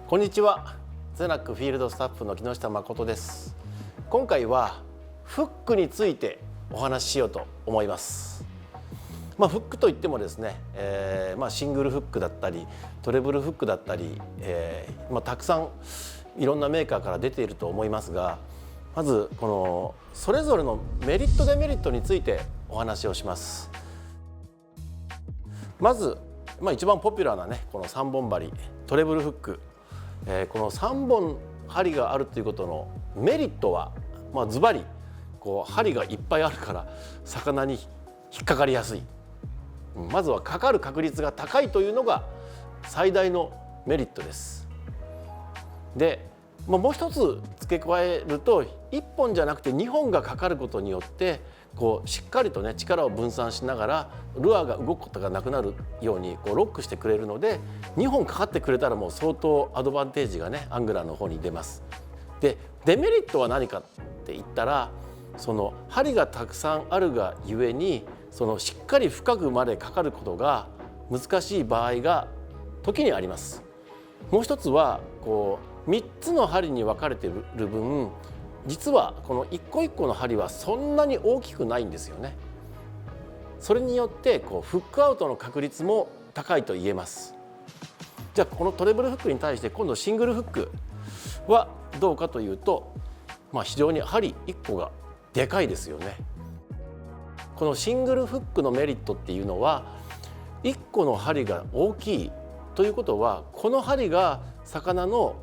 こんにちは。ゼナックフィールドスタッフの木下誠です。今回はフックについてお話ししようと思います。フックといってもですね、シングルフックだったりトレブルフックだったり、たくさんいろんなメーカーから出ていると思いますが、まずこのそれぞれのメリットデメリットについてお話をします。まず、一番ポピュラーなねこの3本針トレブルフック、この3本針があるということのメリットは、ズバリ針がいっぱいあるから魚に引っかかりやすい、まずはかかる確率が高いというのが最大のメリットです。で、もう一つ付け加えると1本じゃなくて2本がかかることによってしっかりとね力を分散しながらルアーが動くことがなくなるようにロックしてくれるので、2本かかってくれたらもう相当アドバンテージがねアングラーの方に出ます。でデメリットは何かって言ったら、その針がたくさんあるがゆえにしっかり深くまでかかることが難しい場合が時にあります。もう一つは3つの針に分かれている分、実はこの一個一個の針はそんなに大きくないんですよね。それによってフックアウトの確率も高いと言えます。じゃあこのトレブルフックに対して今度シングルフックはどうかというと、非常に針1個がでかいですよね。このシングルフックのメリットっていうのは、1個の針が大きいということは、この針が魚の、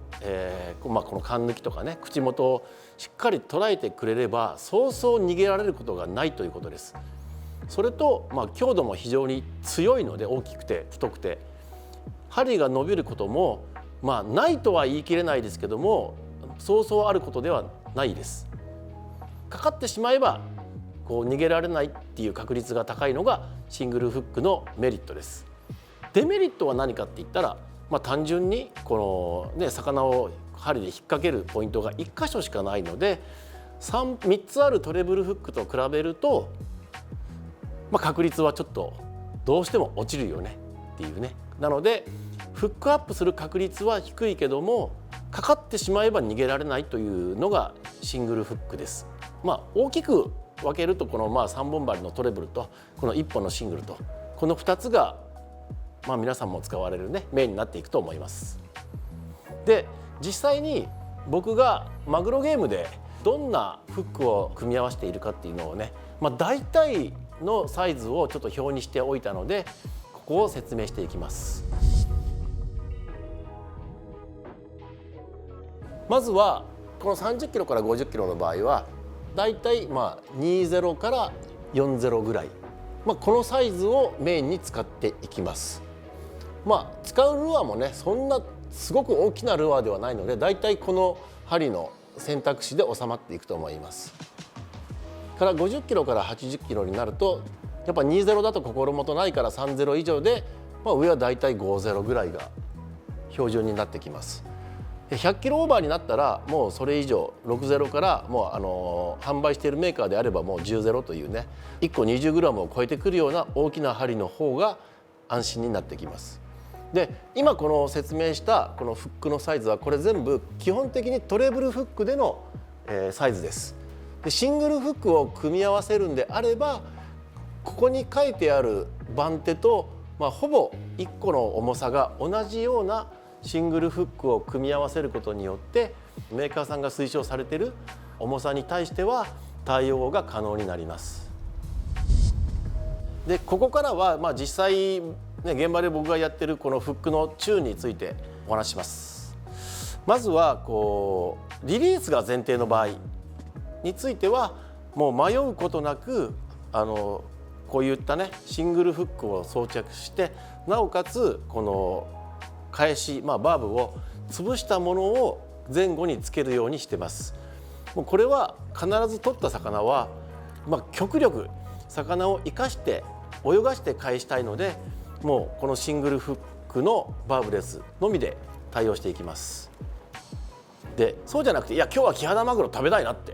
この缶抜きとかね口元をしっかり捉えてくれればそうそう逃げられることがないということです。それと、強度も非常に強いので、大きくて太くて針が伸びることもないとは言い切れないですけども、そうそうあることではないです。かかってしまえば逃げられないっていう確率が高いのがシングルフックのメリットです。デメリットは何かって言ったら、単純に魚を針で引っ掛けるポイントが1箇所しかないので、3つあるトレブルフックと比べると、確率はちょっとどうしても落ちるよねっていうね。なのでフックアップする確率は低いけども、かかってしまえば逃げられないというのがシングルフックです。大きく分けるとこの3本針のトレブルとこの1本のシングルと、この2つが皆さんも使われるねメインになっていくと思います。で実際に僕がマグロゲームでどんなフックを組み合わせているかっていうのをね、大体のサイズをちょっと表にしておいたので、ここを説明していきます。まずはこの30キロから50キロの場合はだいたい20から40ぐらい、このサイズをメインに使っていきます。使うルアーもねそんなすごく大きなルアーではないので、だいたいこの針の選択肢で収まっていくと思います。から50キロから80キロになると、やっぱ20だと心もとないから30以上で、上はだいたい50ぐらいが標準になってきます。100キロオーバーになったらもうそれ以上60からもう販売しているメーカーであればもう10というね、1個 20g を超えてくるような大きな針の方が安心になってきます。で今この説明したこのフックのサイズはこれ全部基本的にトレブルフックでのサイズです。でシングルフックを組み合わせるんであれば、ここに書いてある番手と、ほぼ1個の重さが同じようなシングルフックを組み合わせることによってメーカーさんが推奨されている重さに対しては対応が可能になります。でここからは実際現場で僕がやってるこのフックのチューンについてお話しします。まずはリリースが前提の場合についてはもう迷うことなくこういったねシングルフックを装着して、なおかつこの返し、バーブを潰したものを前後につけるようにしてます。もうこれは必ず取った魚は、極力魚を生かして泳がして返したいので、もうこのシングルフックのバーブレスのみで対応していきます。でそうじゃなくて、いや今日はキハダマグロ食べたいなって、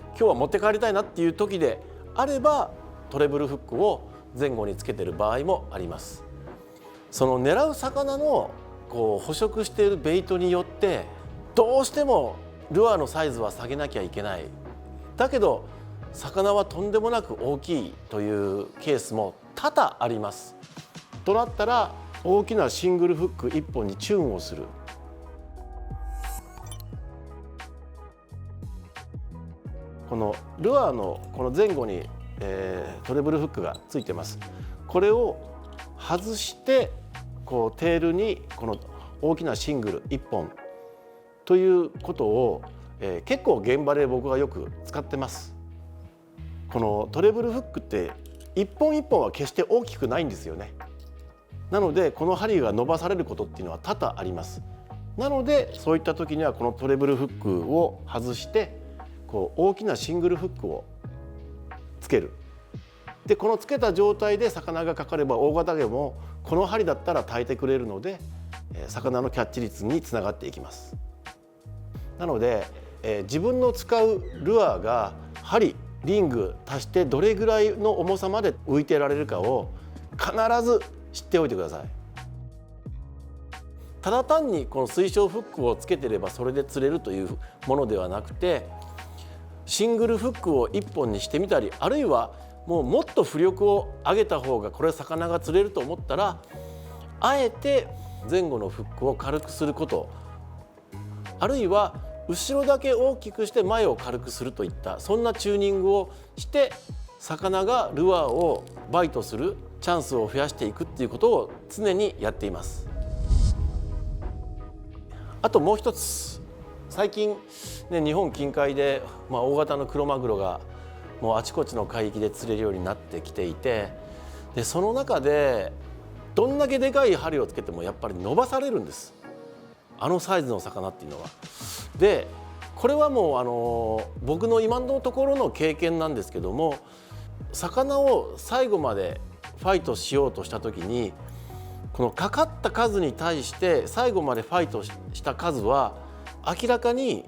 今日は持って帰りたいなっていう時であればトレブルフックを前後につけてる場合もあります。その狙う魚のこう捕食しているベイトによってどうしてもルアーのサイズは下げなきゃいけない。だけど魚はとんでもなく大きいというケースも多々あります。となったら大きなシングルフック1本にチューンをする。このルアーのこの前後に、トレブルフックがついてます。これを外してこうテールにこの大きなシングル1本ということを、結構現場で僕はよく使ってます。このトレブルフックって一本一本は決して大きくないんですよね。なのでこの針が伸ばされることっていうのは多々あります。なのでそういった時にはこのトレブルフックを外してこう大きなシングルフックをつける。でこのつけた状態で魚がかかれば大型魚もこの針だったら耐えてくれるので魚のキャッチ率につながっていきます。なので自分の使うルアーが針リング足してどれぐらいの重さまで浮いてられるかを必ず知っておいてください。ただ単にこの水晶フックをつけてればそれで釣れるというものではなくて、シングルフックを1本にしてみたり、あるいはもっと浮力を上げた方がこれ魚が釣れると思ったら、あえて前後のフックを軽くすること、あるいは後ろだけ大きくして前を軽くするといったそんなチューニングをして魚がルアーをバイトするチャンスを増やしていくっていうことを常にやっています。あともう一つ、最近、ね、日本近海で、大型のクロマグロがもうあちこちの海域で釣れるようになってきていて、でその中でどんだけでかい針をつけてもやっぱり伸ばされるんです、あのサイズの魚っていうのは。でこれはもう僕の今のところの経験なんですけども、魚を最後までファイトしようとした時にこのかかった数に対して最後までファイトした数は明らかに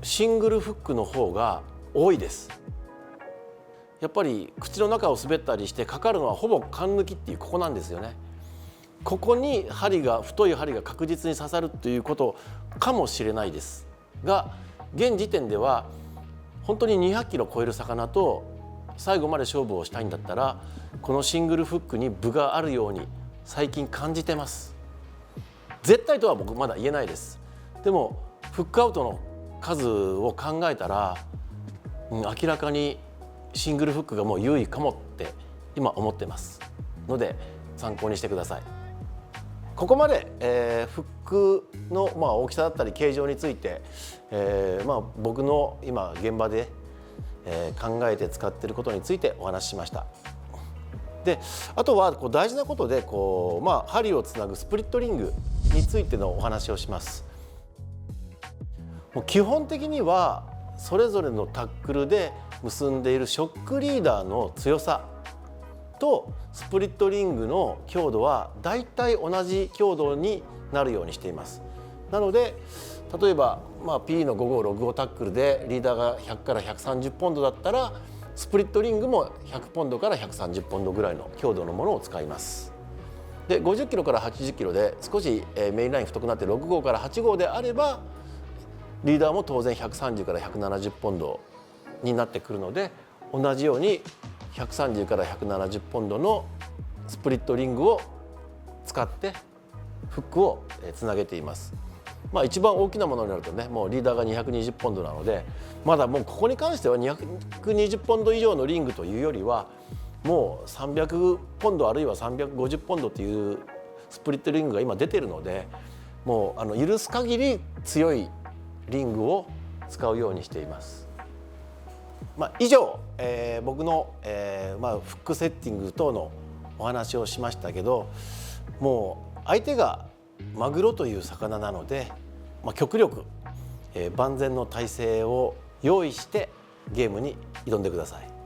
シングルフックの方が多いです。やっぱり口の中を滑ったりしてかかるのはほぼ勘抜きっていうここなんですよね。ここに太い針が確実に刺さるということかもしれないですが、現時点では本当に200キロ超える魚と最後まで勝負をしたいんだったらこのシングルフックに分があるように最近感じてます。絶対とは僕まだ言えないです。でもフックアウトの数を考えたら、明らかにシングルフックがもう優位かもって今思ってますので参考にしてください。ここまで、フックの、大きさだったり形状について、僕の今現場で、考えて使っていることについてお話ししました。であとは大事なことで針をつなぐスプリットリングについてのお話をします。もう基本的にはそれぞれのタックルで結んでいるショックリーダーの強さとスプリットリングの強度はだいたい同じ強度になるようにしています。なので例えば、P の55、65タックルでリーダーが100から130ポンドだったらスプリットリングも100ポンドから130ポンドぐらいの強度のものを使います。で50キロから80キロで少しメインライン太くなって6号から8号であればリーダーも当然130から170ポンドになってくるので、同じように130から170ポンドのスプリットリングを使ってフックをつなげています。一番大きなものになるとね、もうリーダーが220ポンドなので、まだもうここに関しては220ポンド以上のリングというよりはもう300ポンドあるいは350ポンドというスプリットリングが今出ているので、もう許す限り強いリングを使うようにしています。以上、僕の、フックセッティング等のお話をしましたけど、もう相手がマグロという魚なので、極力、万全の体制を用意してゲームに挑んでください。